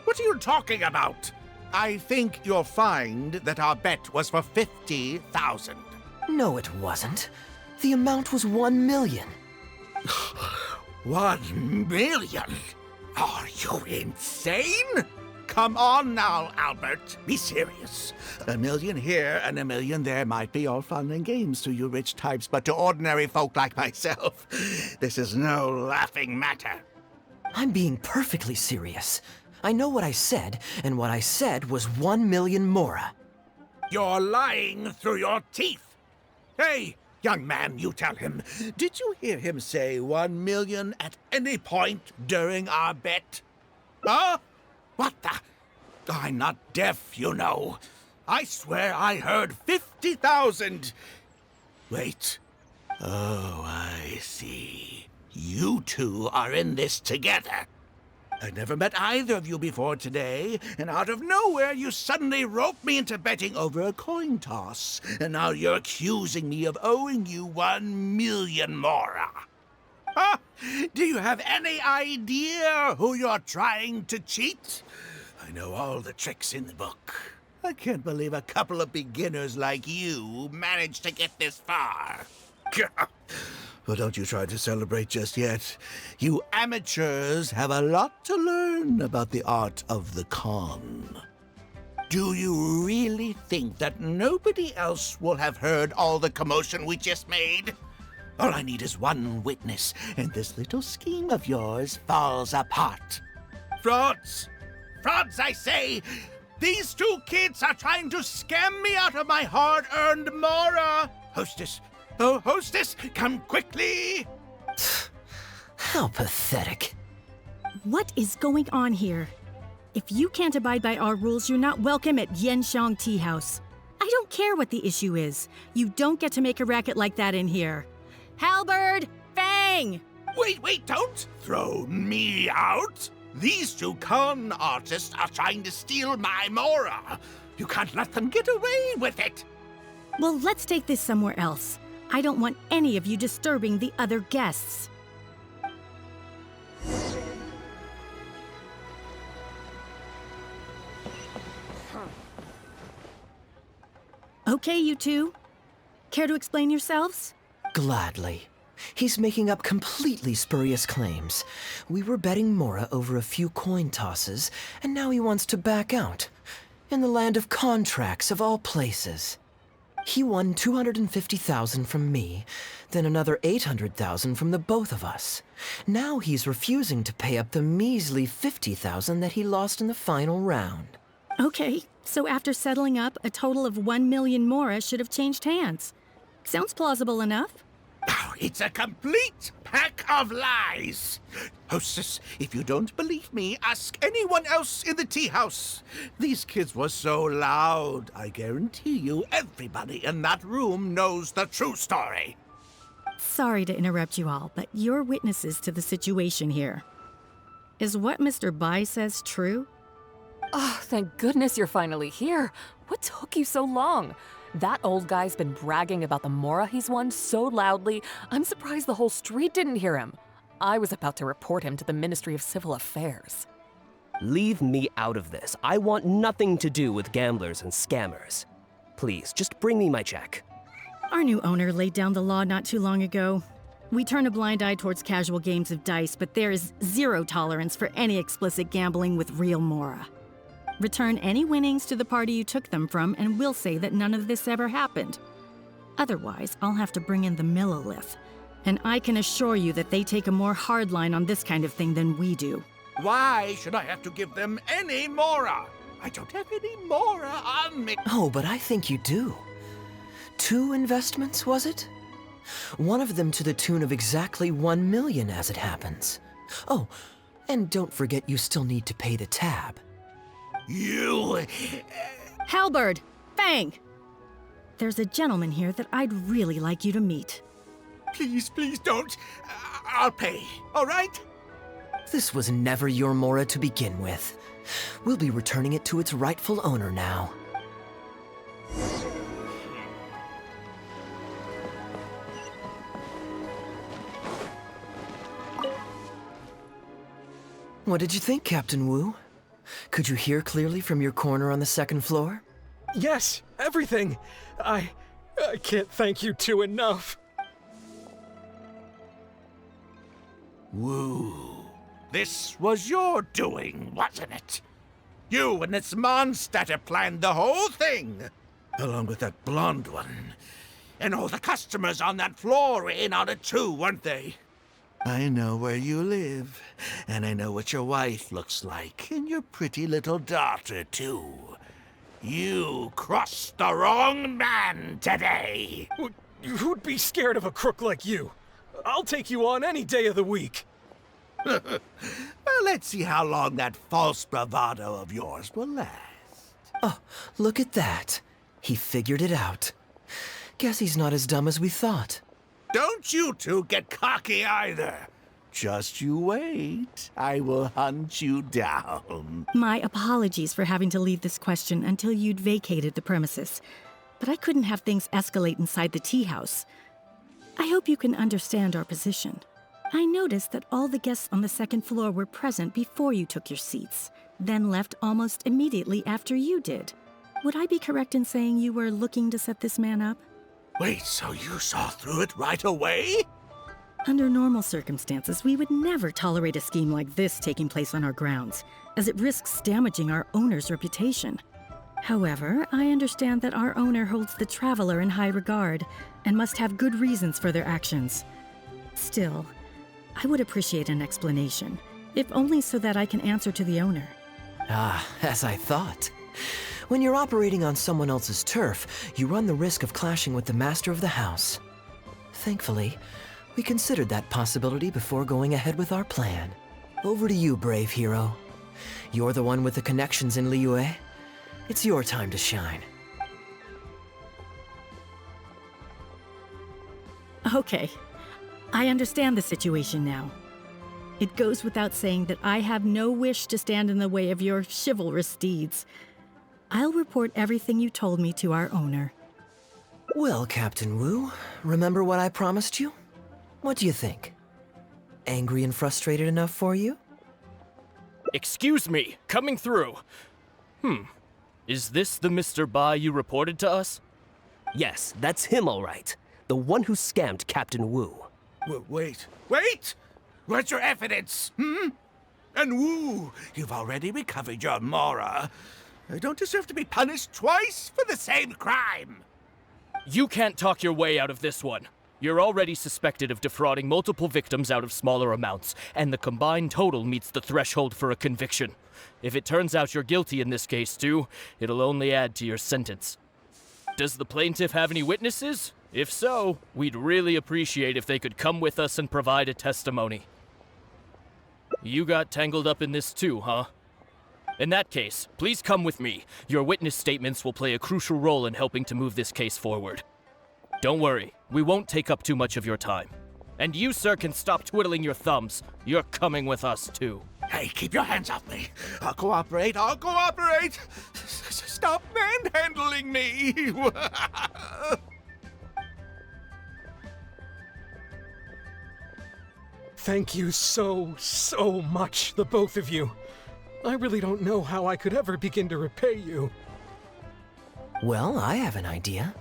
What are you talking about? I think you'll find that our bet was for 50,000. No, it wasn't. The amount was 1 million. 1 million? Are you insane? Come on now, Albert. Be serious. A million here and a million there might be all fun and games to you rich types, but to ordinary folk like myself, this is no laughing matter. I'm being perfectly serious. I know what I said, and what I said was 1 million mora. You're lying through your teeth. Hey, young man, you tell him. Did you hear him say 1 million at any point during our bet? Huh? What the? I'm not deaf, you know. I swear I heard 50,000. Wait. Oh, I see. You two are in this together. I never met either of you before today, and out of nowhere you suddenly roped me into betting over a coin toss, and now you're accusing me of owing you 1 million mora. Huh? Do you have any idea who you're trying to cheat? I know all the tricks in the book. I can't believe a couple of beginners like you managed to get this far. Well, don't you try to celebrate just yet. You amateurs have a lot to learn about the art of the con. Do you really think that nobody else will have heard all the commotion we just made? All I need is one witness, and this little scheme of yours falls apart. Frauds! Frauds, I say! These two kids are trying to scam me out of my hard-earned mora! Hostess! Oh, hostess, come quickly! How pathetic. What is going on here? If you can't abide by our rules, you're not welcome at Yanxiang Tea House. I don't care what the issue is. You don't get to make a racket like that in here. Halberd! Fang! Wait, don't throw me out! These two con artists are trying to steal my mora. You can't let them get away with it. Well, let's take this somewhere else. I don't want any of you disturbing the other guests. Okay, you two. Care to explain yourselves? Gladly. He's making up completely spurious claims. We were betting mora over a few coin tosses, and now he wants to back out. In the land of contracts, of all places. He won 250,000 from me, then another 800,000 from the both of us. Now he's refusing to pay up the measly 50,000 that he lost in the final round. Okay, so after settling up, a total of 1 million mora should have changed hands. Sounds plausible enough. Oh, it's a complete pack of lies. Hostess, if you don't believe me, ask anyone else in the tea house. These kids were so loud. I guarantee you everybody in that room knows the true story. Sorry to interrupt you all, but you're witnesses to the situation here. Is what Mr. Bai says true? Oh, thank goodness you're finally here. What took you so long? That old guy's been bragging about the Mora he's won so loudly, I'm surprised the whole street didn't hear him. I was about to report him to the Ministry of Civil Affairs. Leave me out of this. I want nothing to do with gamblers and scammers. Please, just bring me my check. Our new owner laid down the law not too long ago. We turn a blind eye towards casual games of dice, but there is zero tolerance for any explicit gambling with real Mora. Return any winnings to the party you took them from, and we'll say that none of this ever happened. Otherwise, I'll have to bring in the Millilith. And I can assure you that they take a more hard line on this kind of thing than we do. Why should I have to give them any Mora? I don't have any Mora on me. Oh, but I think you do. 2 investments, was it? One of them to the tune of exactly 1 million as it happens. Oh, and don't forget you still need to pay the tab. You... Halberd! Fang! There's a gentleman here that I'd really like you to meet. Please, please don't. I'll pay, all right? This was never your Mora to begin with. We'll be returning it to its rightful owner now. What did you think, Captain Wu? Could you hear clearly from your corner on the 2nd floor? Yes, everything. I can't thank you two enough. Woo. This was your doing, wasn't it? You and this Mondstatter planned the whole thing. Along with that blonde one. And all the customers on that floor were in on it too, weren't they? I know where you live, and I know what your wife looks like, and your pretty little daughter, too. You crossed the wrong man today. Who'd be scared of a crook like you? I'll take you on any day of the week. Well, let's see how long that false bravado of yours will last. Oh, look at that. He figured it out. Guess he's not as dumb as we thought. Don't you two get cocky either. Just you wait. I will hunt you down. My apologies for having to leave this question until you'd vacated the premises. But I couldn't have things escalate inside the tea house. I hope you can understand our position. I noticed that all the guests on the 2nd floor were present before you took your seats, then left almost immediately after you did. Would I be correct in saying you were looking to set this man up? Wait, so you saw through it right away? Under normal circumstances, we would never tolerate a scheme like this taking place on our grounds, as it risks damaging our owner's reputation. However, I understand that our owner holds the traveler in high regard and must have good reasons for their actions. Still, I would appreciate an explanation, if only so that I can answer to the owner. Ah, as I thought. When you're operating on someone else's turf, you run the risk of clashing with the master of the house. Thankfully, we considered that possibility before going ahead with our plan. Over to you, brave hero. You're the one with the connections in Liyue. It's your time to shine. Okay, I understand the situation now. It goes without saying that I have no wish to stand in the way of your chivalrous deeds. I'll report everything you told me to our owner. Well, Captain Wu, remember what I promised you? What do you think? Angry and frustrated enough for you? Excuse me, coming through. Is this the Mr. Bai you reported to us? Yes, that's him all right. The one who scammed Captain Wu. Wait! Where's your evidence, And Wu, you've already recovered your Mora. I don't deserve to be punished twice for the same crime. You can't talk your way out of this one. You're already suspected of defrauding multiple victims out of smaller amounts, and the combined total meets the threshold for a conviction. If it turns out you're guilty in this case too, it'll only add to your sentence. Does the plaintiff have any witnesses? If so, we'd really appreciate if they could come with us and provide a testimony. You got tangled up in this too, huh? In that case, please come with me. Your witness statements will play a crucial role in helping to move this case forward. Don't worry, we won't take up too much of your time. And you, sir, can stop twiddling your thumbs. You're coming with us, too. Hey, keep your hands off me. I'll cooperate. I'll cooperate. Stop manhandling me. Thank you so much, the both of you. I really don't know how I could ever begin to repay you. Well, I have an idea.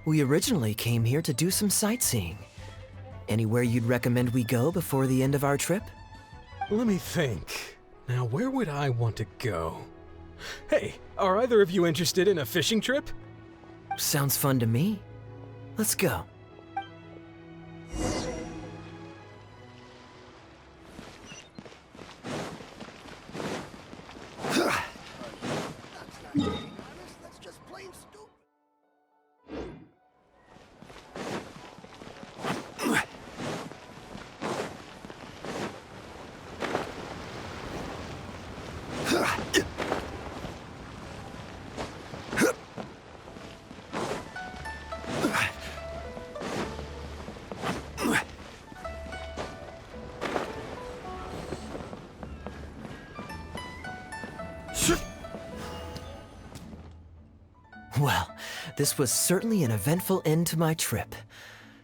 We originally came here to do some sightseeing. Anywhere you'd recommend we go before the end of our trip? Let me think. Now, where would I want to go? Hey, are either of you interested in a fishing trip? Sounds fun to me. Let's go. Well, this was certainly an eventful end to my trip.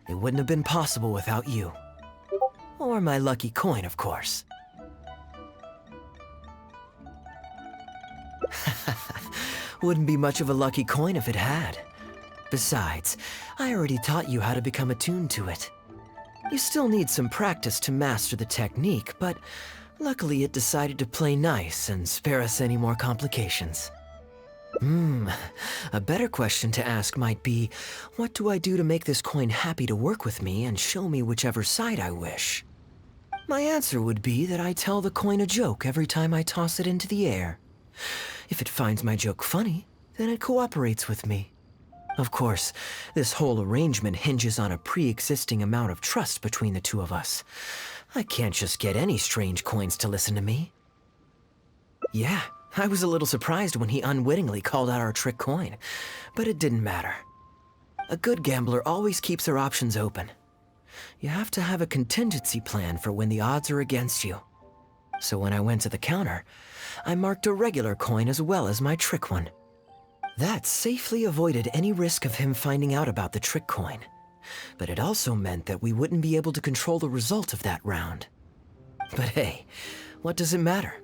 It wouldn't have been possible without you. Or my lucky coin, of course. Wouldn't be much of a lucky coin if it had. Besides, I already taught you how to become attuned to it. You still need some practice to master the technique, but luckily it decided to play nice and spare us any more complications. A better question to ask might be, what do I do to make this coin happy to work with me and show me whichever side I wish? My answer would be that I tell the coin a joke every time I toss it into the air. If it finds my joke funny, then it cooperates with me. Of course, this whole arrangement hinges on a pre-existing amount of trust between the two of us. I can't just get any strange coins to listen to me. Yeah, I was a little surprised when he unwittingly called out our trick coin, but it didn't matter. A good gambler always keeps their options open. You have to have a contingency plan for when the odds are against you. So when I went to the counter, I marked a regular coin as well as my trick one. That safely avoided any risk of him finding out about the trick coin, but it also meant that we wouldn't be able to control the result of that round. But hey, what does it matter?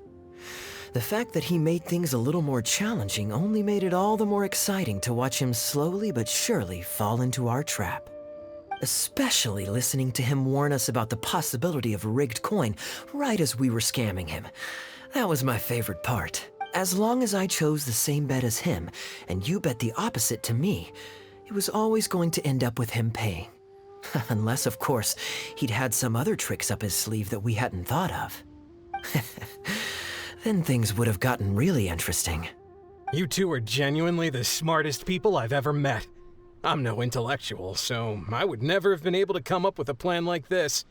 The fact that he made things a little more challenging only made it all the more exciting to watch him slowly but surely fall into our trap. Especially listening to him warn us about the possibility of a rigged coin right as we were scamming him. That was my favorite part. As long as I chose the same bet as him, and you bet the opposite to me, it was always going to end up with him paying. Unless, of course, he'd had some other tricks up his sleeve that we hadn't thought of. Then things would have gotten really interesting. You two are genuinely the smartest people I've ever met. I'm no intellectual, so I would never have been able to come up with a plan like this.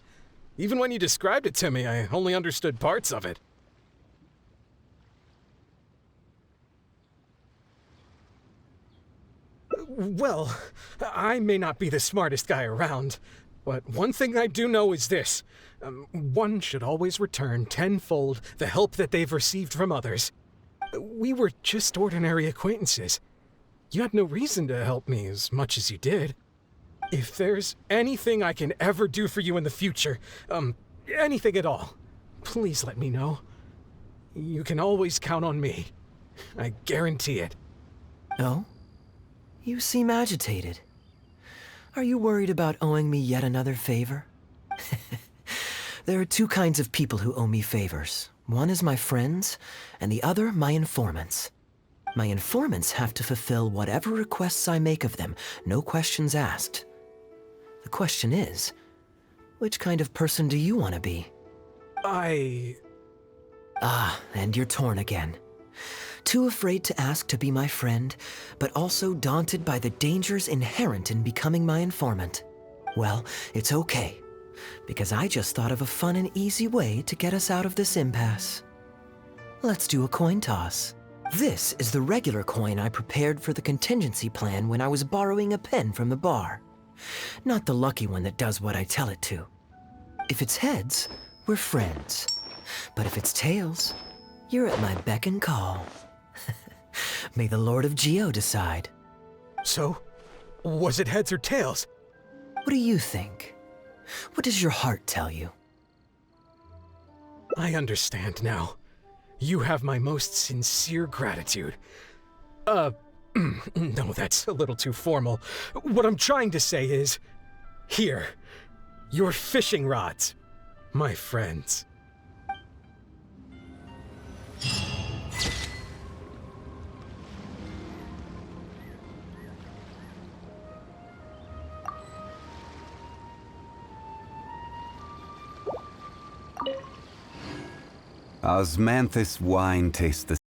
Even when you described it to me, I only understood parts of it. Well, I may not be the smartest guy around, but one thing I do know is this. One should always return tenfold the help that they've received from others. We were just ordinary acquaintances. You had no reason to help me as much as you did. If there's anything I can ever do for you in the future, anything at all, please let me know. You can always count on me. I guarantee it. Oh? You seem agitated. Are you worried about owing me yet another favor? There are two kinds of people who owe me favors. One is my friends, and the other my informants. My informants have to fulfill whatever requests I make of them, no questions asked. The question is, which kind of person do you want to be? Ah, and you're torn again. Too afraid to ask to be my friend, but also daunted by the dangers inherent in becoming my informant. Well, it's okay, because I just thought of a fun and easy way to get us out of this impasse. Let's do a coin toss. This is the regular coin I prepared for the contingency plan when I was borrowing a pen from the bar. Not the lucky one that does what I tell it to. If it's heads, we're friends. But if it's tails, you're at my beck and call. May the Lord of Geo decide. So, was it heads or tails? What do you think? What does your heart tell you? I understand now. You have my most sincere gratitude. No, that's a little too formal. What I'm trying to say is, here, your fishing rods, my friends. Osmanthus wine tastes the